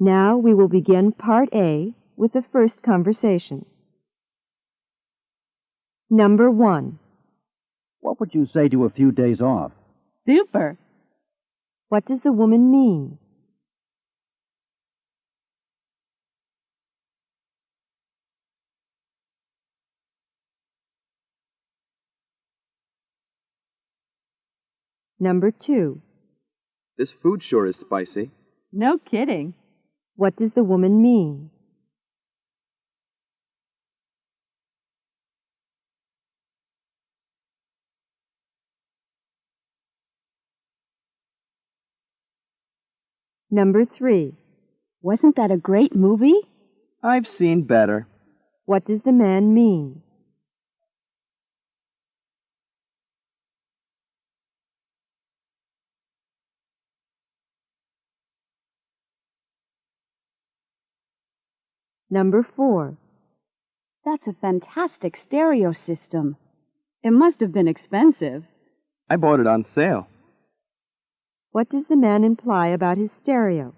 Now we will begin Part A with the first conversation. Number 1. What would you say to a few days off? Super. What does the woman mean? Number 2. This food sure is spicy. No kidding. What does the woman mean? Number 3. Wasn't that a great movie? I've seen better. What does the man mean? Number 4. That's a fantastic stereo system. It must have been expensive. I bought it on sale. What does the man imply about his stereo?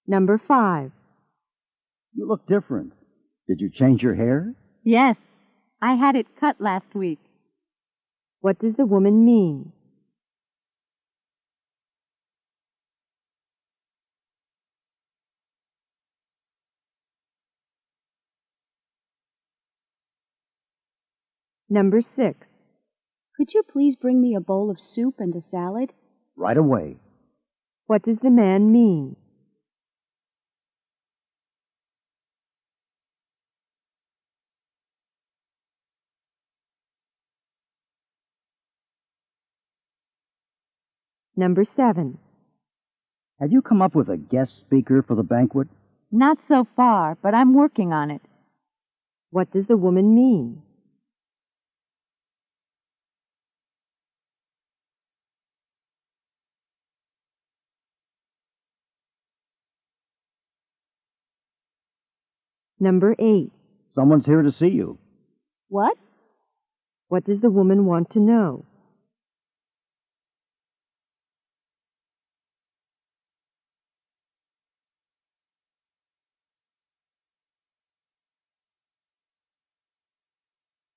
Number 5. You look different. Did you change your hair? Yes, I had it cut last week. What does the woman mean? Number 6. Could you please bring me a bowl of soup and a salad? Right away. What does the man mean? Number 7. Have you come up with a guest speaker for the banquet? Not so far, but I'm working on it. What does the woman mean? Number 8. Someone's here to see you. What? What does the woman want to know?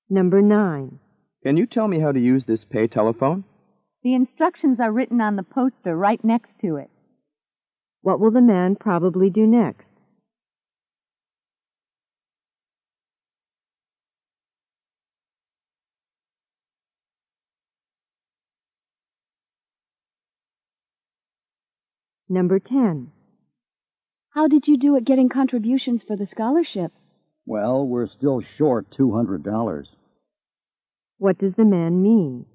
Number 9. Can you tell me how to use this pay telephone? The instructions are written on the poster right next to it. What will the man probably do next? Number 10. How did you do at getting contributions for the scholarship? Well, we're still short $200. What does the man mean?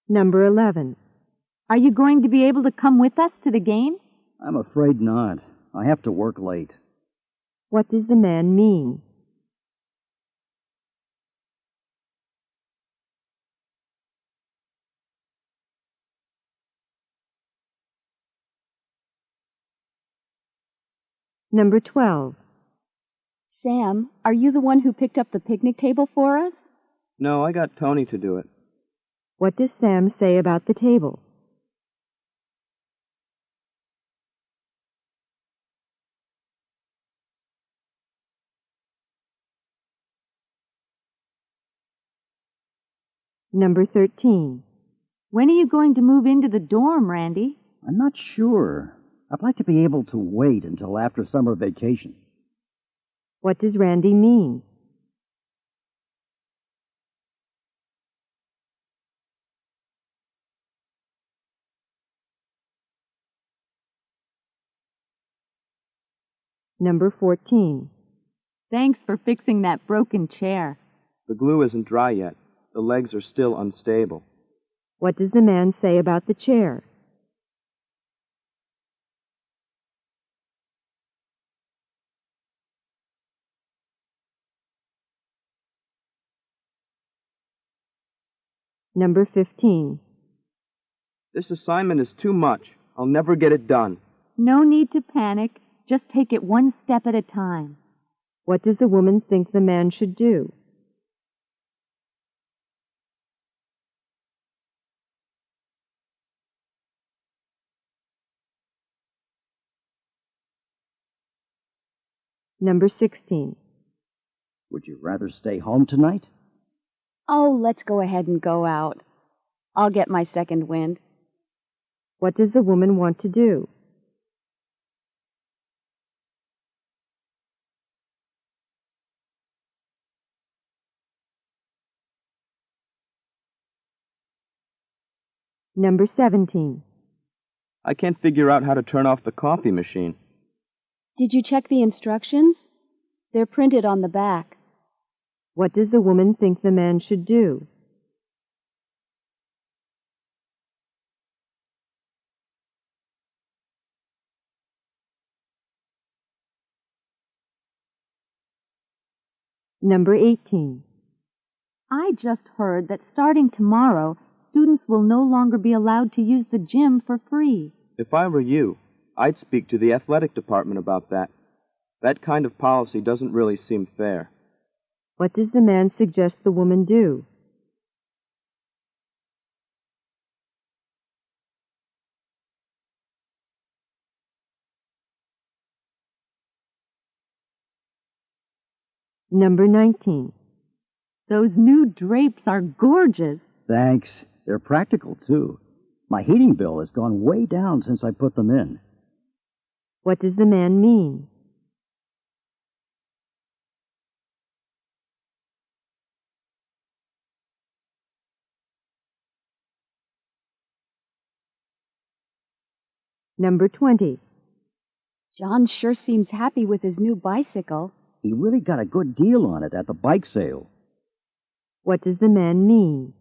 Number 11. Are you going to be able to come with us to the game? I'm afraid not. I have to work late. What does the man mean? Number 12. Sam, are you the one who picked up the picnic table for us? No, I got Tony to do it. What does Sam say about the table? Number 13. When are you going to move into the dorm, Randy? I'm not sure. I'd like to be able to wait until after summer vacation. What does Randy mean? Number 14. Thanks for fixing that broken chair. The glue isn't dry yet. The legs are still unstable. What does the man say about the chair? Number 15. This assignment is too much. I'll never get it done. No need to panic. Just take it one step at a time. What does the woman think the man should do? Number 16. Would you rather stay home tonight? Oh, let's go ahead and go out. I'll get my second wind. What does the woman want to do? Number 17. I can't figure out how to turn off the coffee machine. Did you check the instructions? They're printed on the back. What does the woman think the man should do? Number 18. I just heard that starting tomorrow, students will no longer be allowed to use the gym for free. If I were you, I'd speak to the athletic department about that. That kind of policy doesn't really seem fair. What does the man suggest the woman do? Number 19. Those new drapes are gorgeous. Thanks. They're practical, too. My heating bill has gone way down since I put them in. What does the man mean? Number 20. John sure seems happy with his new bicycle. He really got a good deal on it at the bike sale. What does the man mean?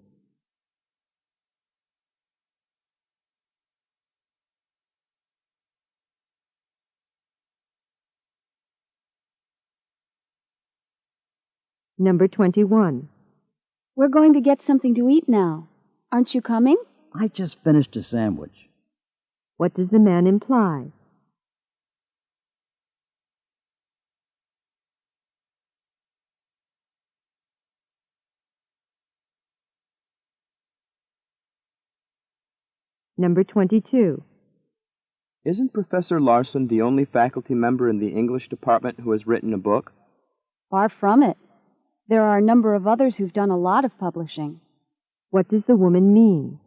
Number 21. We're going to get something to eat now. Aren't you coming? I just finished a sandwich. What does the man imply? Number 22. Isn't Professor Larson the only faculty member in the English department who has written a book? Far from it. There are a number of others who've done a lot of publishing. What does the woman mean?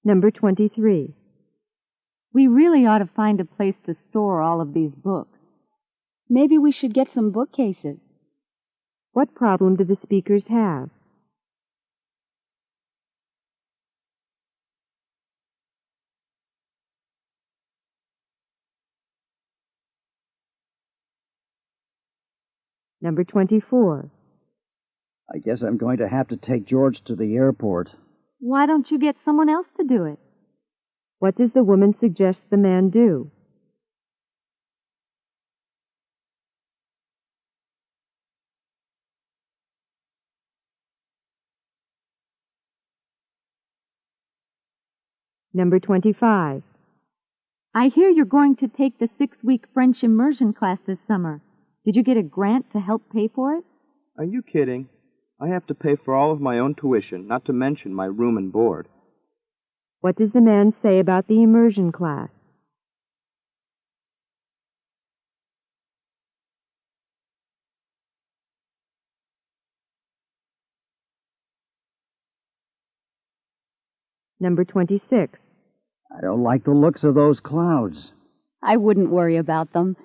Number 23. We really ought to find a place to store all of these books. Maybe we should get some bookcases. What problem do the speakers have? Number 24. I guess I'm going to have to take George to the airport. Why don't you get someone else to do it? What does the woman suggest the man do? Number 25. I hear you're going to take the 6-week French immersion class this summer. Did you get a grant to help pay for it? Are you kidding? I have to pay for all of my own tuition, not to mention my room and board. What does the man say about the immersion class? Number 26. I don't like the looks of those clouds. I wouldn't worry about them.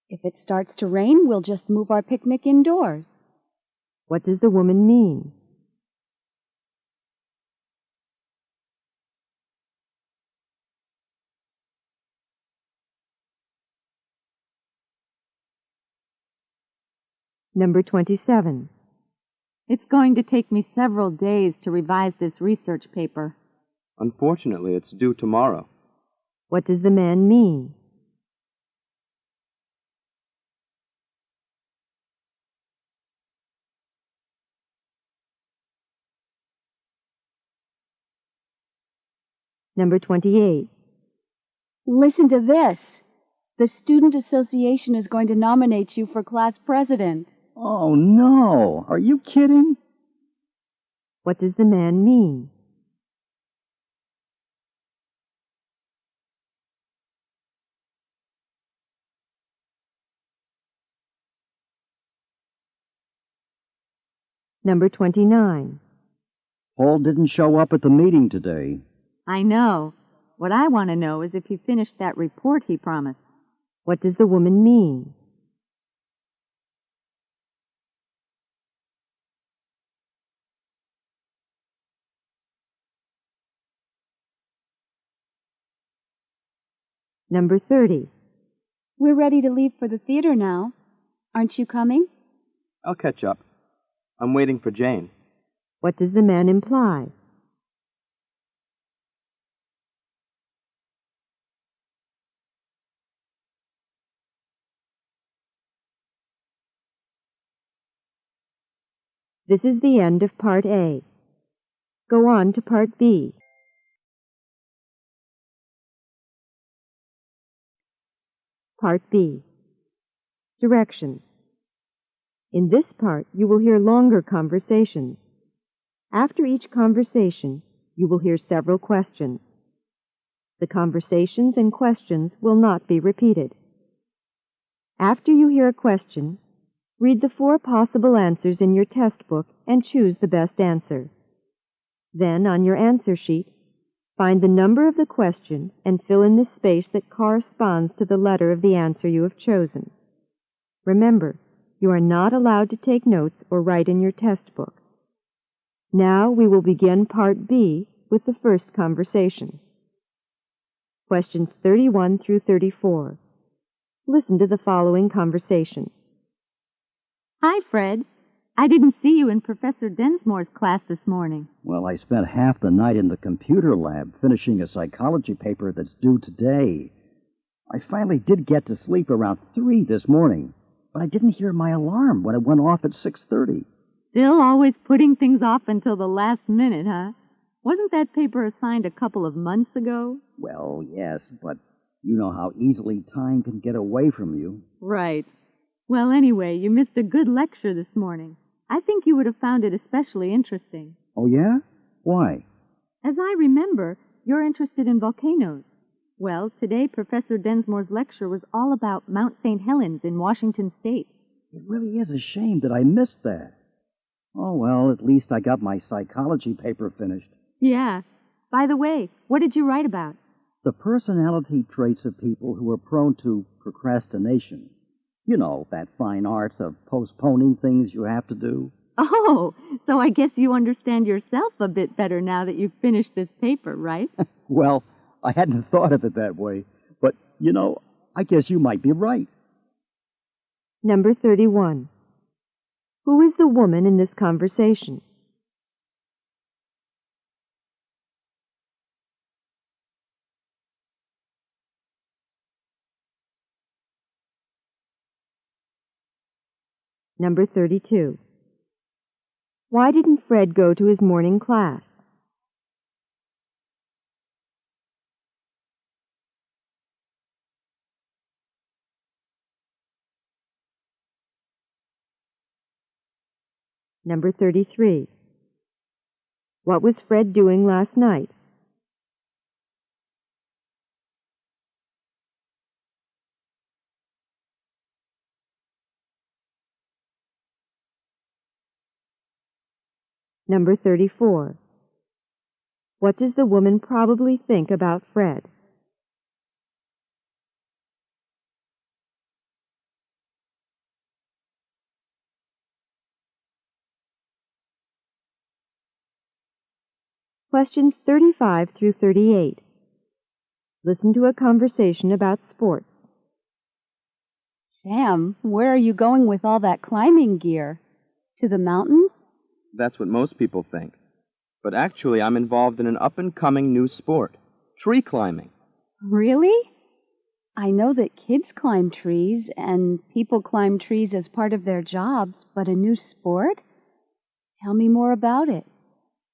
If it starts to rain, we'll just move our picnic indoors. What does the woman mean? Number 27. It's going to take me several days to revise this research paper. Unfortunately, it's due tomorrow. What does the man mean? Number 28. Listen to this. The Student Association is going to nominate you for class president. Oh, no. Are you kidding? What does the man mean? Number 29. Paul didn't show up at the meeting today. I know. What I want to know is if he finished that report he promised. What does the woman mean? Number 30. We're ready to leave for the theater now. Aren't you coming? I'll catch up. I'm waiting for Jane. What does the man imply? This is the end of Part A. Go on to Part B. Part B. Directions. In this part, you will hear longer conversations. After each conversation, you will hear several questions. The conversations and questions will not be repeated. After you hear a question, read the 4 possible answers in your test book and choose the best answer. Then, on your answer sheet, find the number of the question and fill in the space that corresponds to the letter of the answer you have chosen. Remember, you are not allowed to take notes or write in your test book. Now we will begin Part B with the first conversation. Questions 31 through 34. Listen to the following conversation. Hi, Fred. I didn't see you in Professor Densmore's class this morning. Well, I spent half the night in the computer lab finishing a psychology paper that's due today. I finally did get to sleep around 3 this morning, but I didn't hear my alarm when it went off at 6:30. Still always putting things off until the last minute, huh? Wasn't that paper assigned a couple of months ago? Well, yes, but you know how easily time can get away from you. Right. Well, anyway, you missed a good lecture this morning. I think you would have found it especially interesting. Oh, yeah? Why? As I remember, you're interested in volcanoes. Well, today Professor Densmore's lecture was all about Mount St. Helens in Washington State. It really is a shame that I missed that. Oh, well, at least I got my psychology paper finished. Yeah. By the way, what did you write about? The personality traits of people who are prone to procrastination. You know, that fine art of postponing things you have to do. Oh, so I guess you understand yourself a bit better now that you've finished this paper, right? Well, I hadn't thought of it that way, but, you know, I guess you might be right. Number 31. Who is the woman in this conversation? Number 32. Why didn't Fred go to his morning class? Number 33. What was Fred doing last night? Number 34. What does the woman probably think about Fred? Questions 35 through 38. Listen to a conversation about sports. Sam, where are you going with all that climbing gear? To the mountains? That's what most people think. But actually, I'm involved in an up-and-coming new sport, tree climbing. Really? I know that kids climb trees and people climb trees as part of their jobs, but a new sport? Tell me more about it.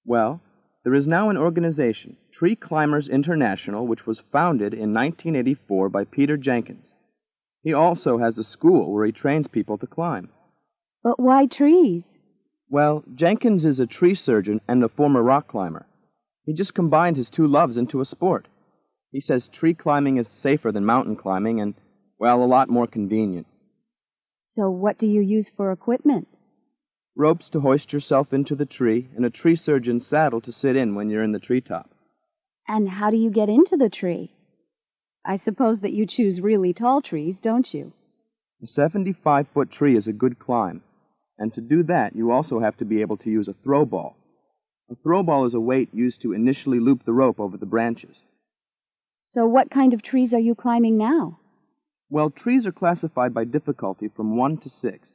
Well, there is now an organization, Tree Climbers International, which was founded in 1984 by Peter Jenkins. He also has a school where he trains people to climb. But why trees? Well, Jenkins is a tree surgeon and a former rock climber. He just combined his two loves into a sport. He says tree climbing is safer than mountain climbing and, well, a lot more convenient. So what do you use for equipment? Ropes to hoist yourself into the tree and a tree surgeon's saddle to sit in when you're in the treetop. And how do you get into the tree? I suppose that you choose really tall trees, don't you? A 75-foot tree is a good climb, and to do that you also have to be able to use a throw ball. A throw ball is a weight used to initially loop the rope over the branches. So what kind of trees are you climbing now? Well, trees are classified by difficulty from 1 to 6.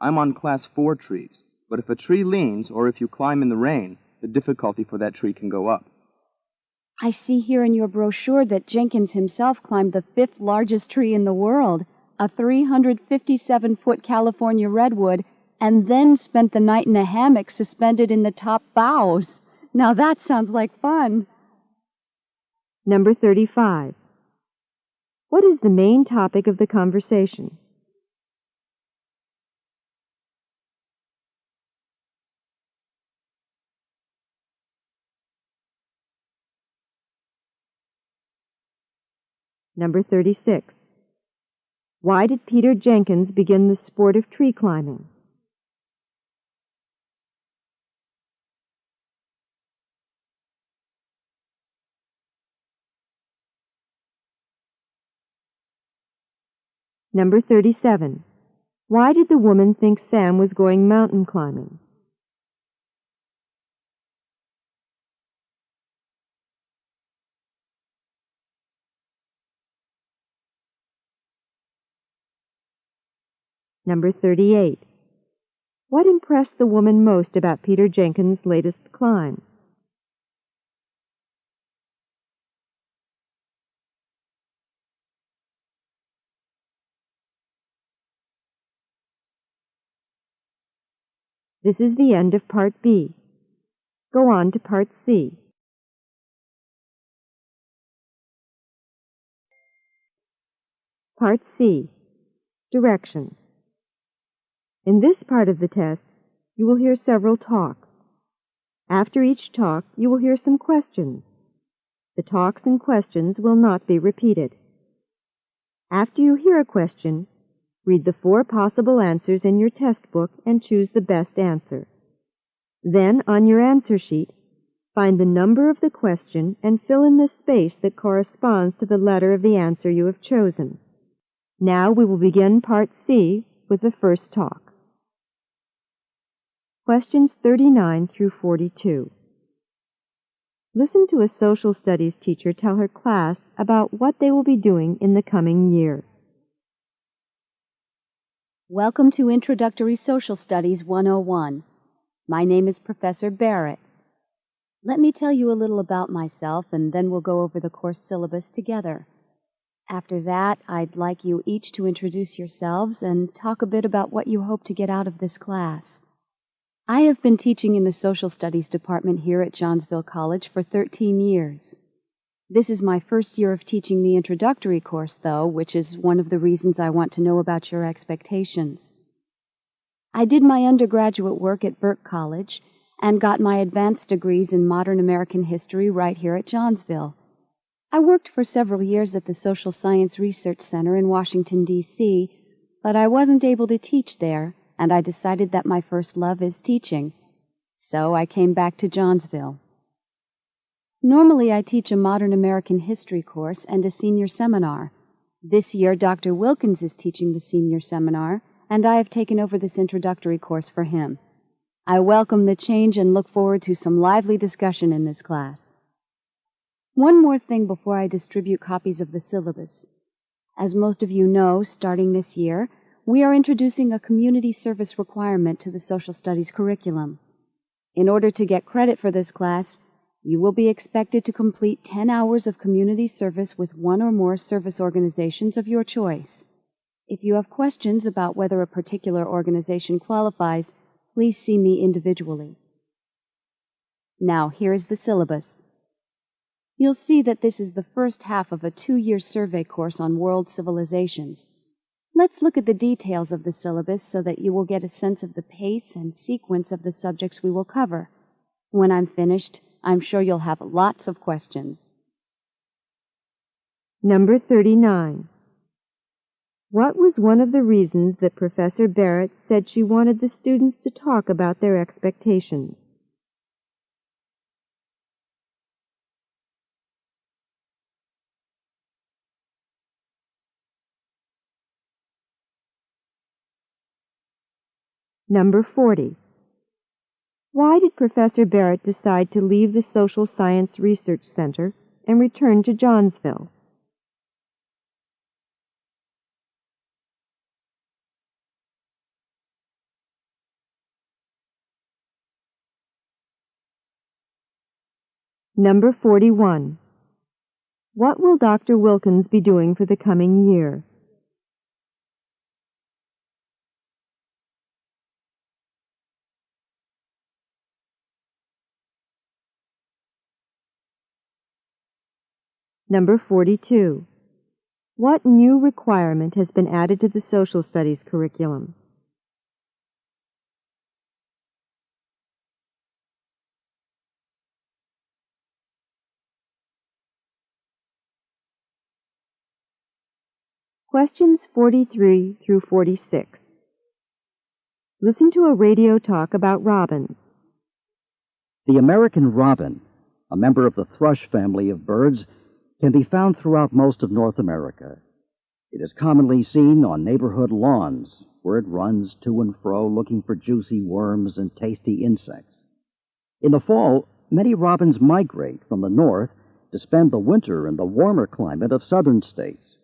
I'm on class 4 trees, but if a tree leans or if you climb in the rain, the difficulty for that tree can go up. I see here in your brochure that Jenkins himself climbed the 5th largest tree in the world, a 357-foot California redwood, and then spent the night in a hammock suspended in the top boughs. Now that sounds like fun. Number 35. What is the main topic of the conversation? Number 36. Why did Peter Jenkins begin the sport of tree climbing? Number 37. Why did the woman think Sam was going mountain climbing? Number 38. What impressed the woman most about Peter Jenkins' latest climb? This is the end of Part B. Go on to Part C. Part C. Directions. In this part of the test, you will hear several talks. After each talk, you will hear some questions. The talks and questions will not be repeated. After you hear a question, read the 4 possible answers in your test book and choose the best answer. Then, on your answer sheet, find the number of the question and fill in the space that corresponds to the letter of the answer you have chosen. Now we will begin Part C with the first talk. Questions 39 through 42. Listen to a social studies teacher tell her class about what they will be doing in the coming year. Welcome to Introductory Social Studies 101. My name is Professor Barrett. Let me tell you a little about myself, and then we'll go over the course syllabus together. After that, I'd like you each to introduce yourselves and talk a bit about what you hope to get out of this class. I have been teaching in the Social Studies department here at Johnsville College for 13 years. This is my first year of teaching the introductory course, though, which is one of the reasons I want to know about your expectations. I did my undergraduate work at Burke College and got my advanced degrees in modern American history right here at Johnsville. I worked for several years at the Social Science Research Center in Washington, D.C., but I wasn't able to teach there, and I decided that my first love is teaching. So I came back to Johnsville. Normally, I teach a modern American history course and a senior seminar. This year, Dr. Wilkins is teaching the senior seminar, and I have taken over this introductory course for him. I welcome the change and look forward to some lively discussion in this class. One more thing before I distribute copies of the syllabus. As most of you know, starting this year, we are introducing a community service requirement to the social studies curriculum. In order to get credit for this class, You will be expected to complete 10 hours of community service with one or more service organizations of your choice. If you have questions about whether a particular organization qualifies, please see me individually. Now, here is the syllabus. You'll see that this is the first half of a 2-year survey course on world civilizations. Let's look at the details of the syllabus so that you will get a sense of the pace and sequence of the subjects we will cover. When I'm finished, I'm sure you'll have lots of questions. Number 39. What was one of the reasons that Professor Barrett said she wanted the students to talk about their expectations? Number 40. Why did Professor Barrett decide to leave the Social Science Research Center and return to Johnsville? Number 41. What will Dr. Wilkins be doing for the coming year? Number 42. What new requirement has been added to the social studies curriculum? Questions 43 through 46. Listen to a radio talk about robins. The American robin, a member of the thrush family of birds, can be found throughout most of North America. It is commonly seen on neighborhood lawns, where it runs to and fro looking for juicy worms and tasty insects. In the fall, many robins migrate from the north to spend the winter in the warmer climate of southern states.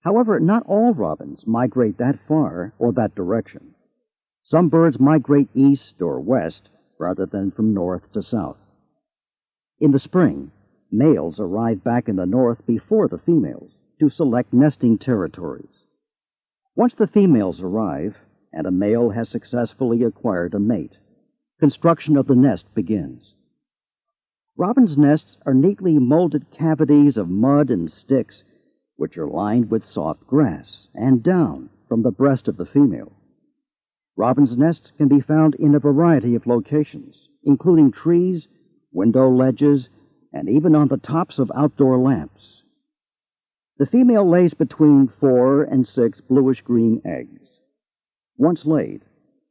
However, not all robins migrate that far or that direction. Some birds migrate east or west rather than from north to south. In the spring, males arrive back in the north before the females to select nesting territories. Once the females arrive and a male has successfully acquired a mate, construction of the nest begins. Robins' nests are neatly molded cavities of mud and sticks, which are lined with soft grass and down from the breast of the female. Robins' nests can be found in a variety of locations, including trees, window ledges, and even on the tops of outdoor lamps. The female lays between 4 and 6 bluish-green eggs. Once laid,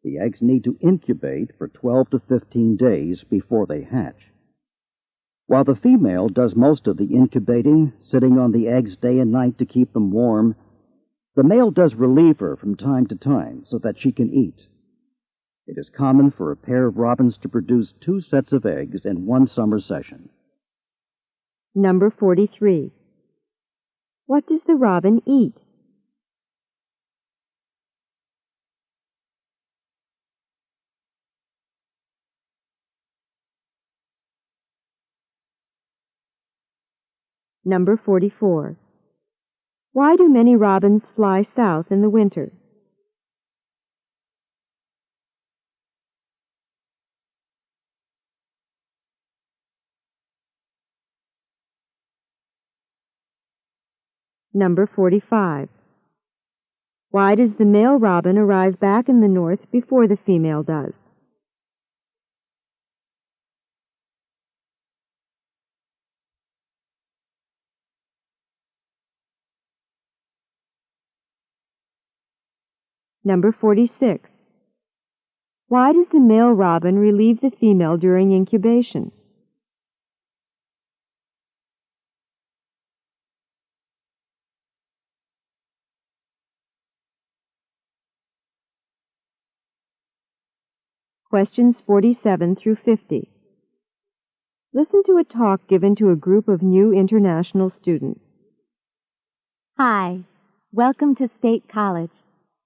the eggs need to incubate for 12 to 15 days before they hatch. While the female does most of the incubating, sitting on the eggs day and night to keep them warm, the male does relieve her from time to time so that she can eat. It is common for a pair of robins to produce 2 sets of eggs in one summer session. Number 43. What does the robin eat? Number 44. Why do many robins fly south in the winter? Number 45. Why does the male robin arrive back in the north before the female does? Number 46. Why does the male robin relieve the female during incubation? Questions 47 through 50. Listen to a talk given to a group of new international students. Hi, welcome to State College.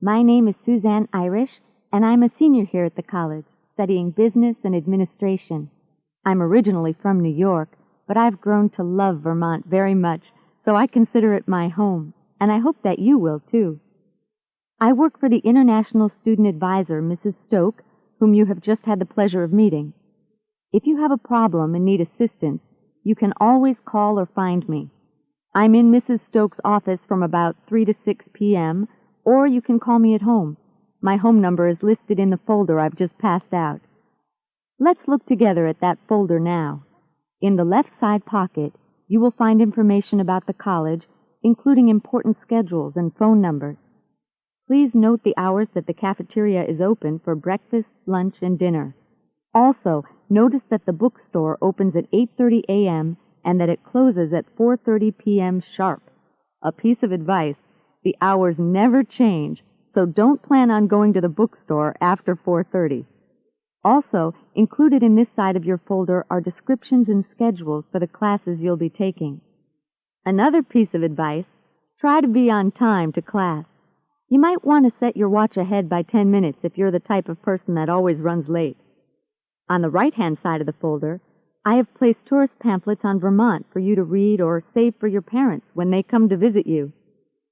My name is Suzanne Irish, and I'm a senior here at the college, studying business and administration. I'm originally from New York, but I've grown to love Vermont very much, so I consider it my home, and I hope that you will too. I work for the International Student Advisor, Mrs. Stoke, whom you have just had the pleasure of meeting. If you have a problem and need assistance, you can always call or find me. I'm in Mrs. Stoke's office from about 3 to 6 p.m., or you can call me at home. My home number is listed in the folder I've just passed out. Let's look together at that folder now. In the left side pocket, you will find information about the college, including important schedules and phone numbers. Please note the hours that the cafeteria is open for breakfast, lunch, and dinner. Also, notice that the bookstore opens at 8:30 a.m. and that it closes at 4:30 p.m. sharp. A piece of advice: the hours never change, so don't plan on going to the bookstore after 4:30. Also, included in this side of your folder are descriptions and schedules for the classes you'll be taking. Another piece of advice: try to be on time to class. You might want to set your watch ahead by 10 minutes if you're the type of person that always runs late. On the right-hand side of the folder, I have placed tourist pamphlets on Vermont for you to read or save for your parents when they come to visit you.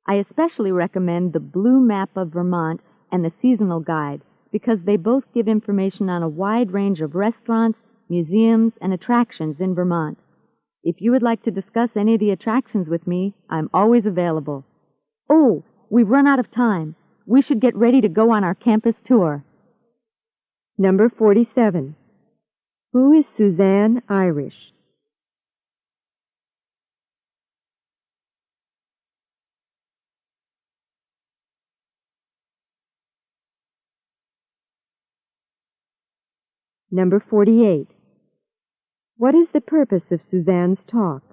I especially recommend the Blue Map of Vermont and the Seasonal Guide because they both give information on a wide range of restaurants, museums, and attractions in Vermont. If you would like to discuss any of the attractions with me, I'm always available. Oh, we've run out of time. We should get ready to go on our campus tour. Number 47. Who is Suzanne Irish? Number 48. What is the purpose of Suzanne's talk?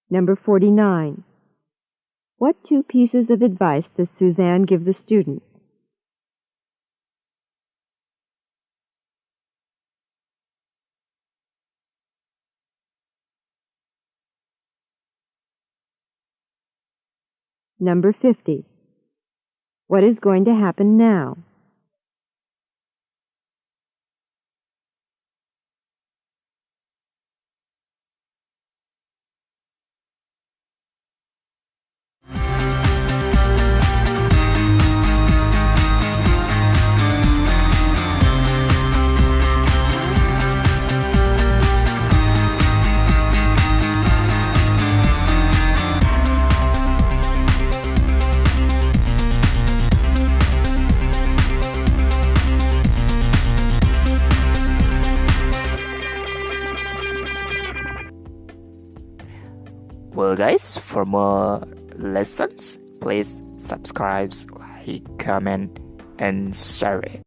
Number 49. What two pieces of advice does Suzanne give the students? Number 50. What is going to happen now? Well guys, for more lessons, please subscribe, like, comment, and share it.